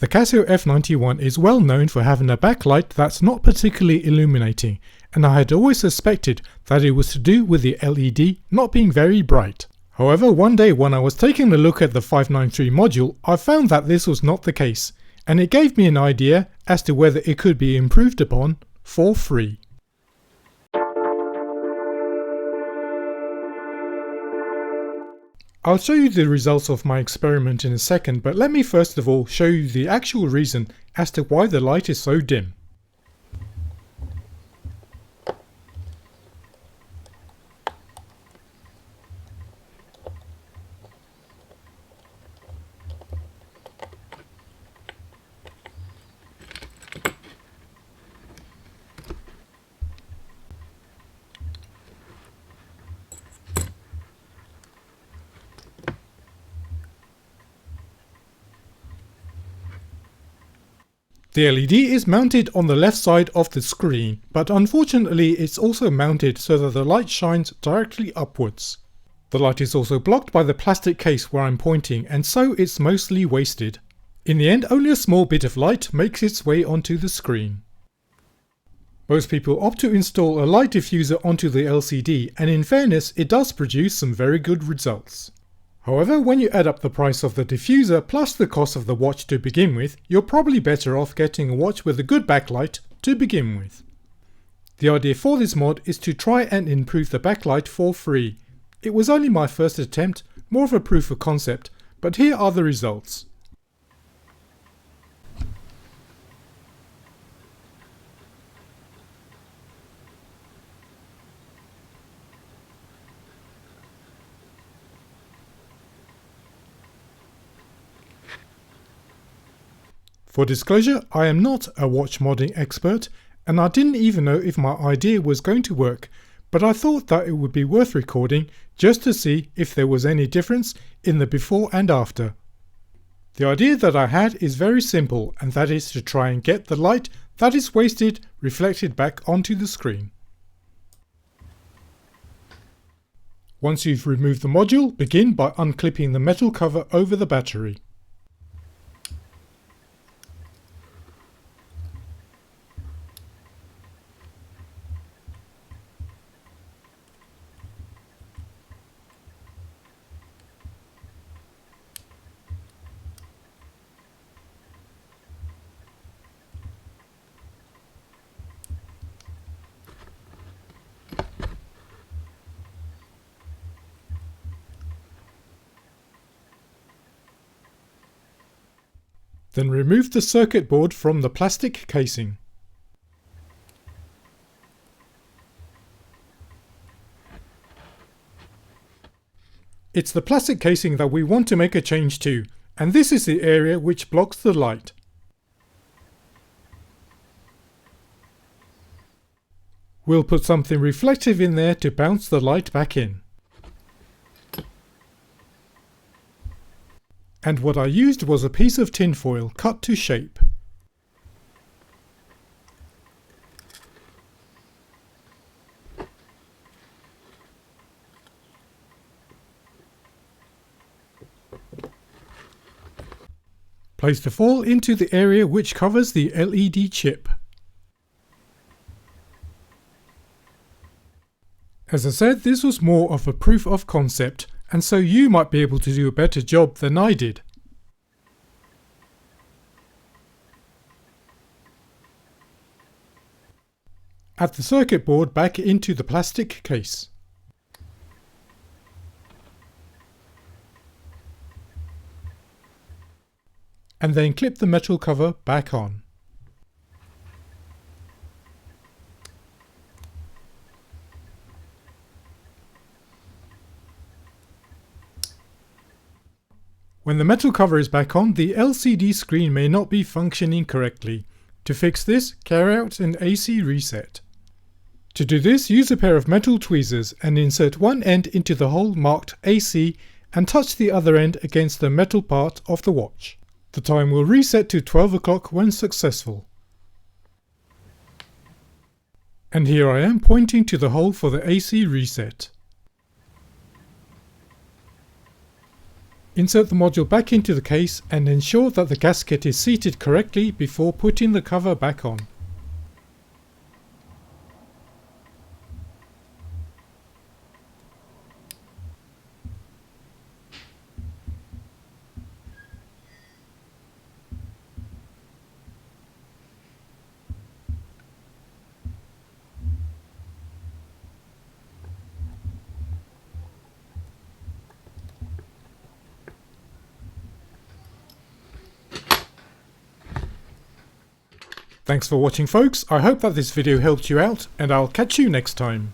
The Casio F91 is well known for having a backlight that's not particularly illuminating, and I had always suspected that it was to do with the LED not being very bright. However, one day when I was taking a look at the 593 module, I found that this was not the case, and it gave me an idea as to whether it could be improved upon for free. I'll show you the results of my experiment in a second, but let me first of all show you the actual reason as to why the light is so dim. The LED is mounted on the left side of the screen, but unfortunately it's also mounted so that the light shines directly upwards. The light is also blocked by the plastic case where I'm pointing, and so it's mostly wasted. In the end, only a small bit of light makes its way onto the screen. Most people opt to install a light diffuser onto the LCD, and in fairness it does produce some very good results. However, when you add up the price of the diffuser plus the cost of the watch to begin with, you're probably better off getting a watch with a good backlight to begin with. The idea for this mod is to try and improve the backlight for free. It was only my first attempt, more of a proof of concept, but here are the results. For disclosure, I am not a watch modding expert, and I didn't even know if my idea was going to work, but I thought that it would be worth recording just to see if there was any difference in the before and after. The idea that I had is very simple, and that is to try and get the light that is wasted reflected back onto the screen. Once you've removed the module, begin by unclipping the metal cover over the battery. Then remove the circuit board from the plastic casing. It's the plastic casing that we want to make a change to, and this is the area which blocks the light. We'll put something reflective in there to bounce the light back in. And what I used was a piece of tin foil cut to shape. Place the foil into the area which covers the LED chip. As I said, this was more of a proof of concept, and so you might be able to do a better job than I did. Add the circuit board back into the plastic case. And then clip the metal cover back on. When the metal cover is back on, the LCD screen may not be functioning correctly. To fix this, carry out an AC reset. To do this, use a pair of metal tweezers and insert one end into the hole marked AC and touch the other end against the metal part of the watch. The time will reset to 12 o'clock when successful. And here I am pointing to the hole for the AC reset. Insert the module back into the case and ensure that the gasket is seated correctly before putting the cover back on. Thanks for watching folks, I hope that this video helped you out and I'll catch you next time.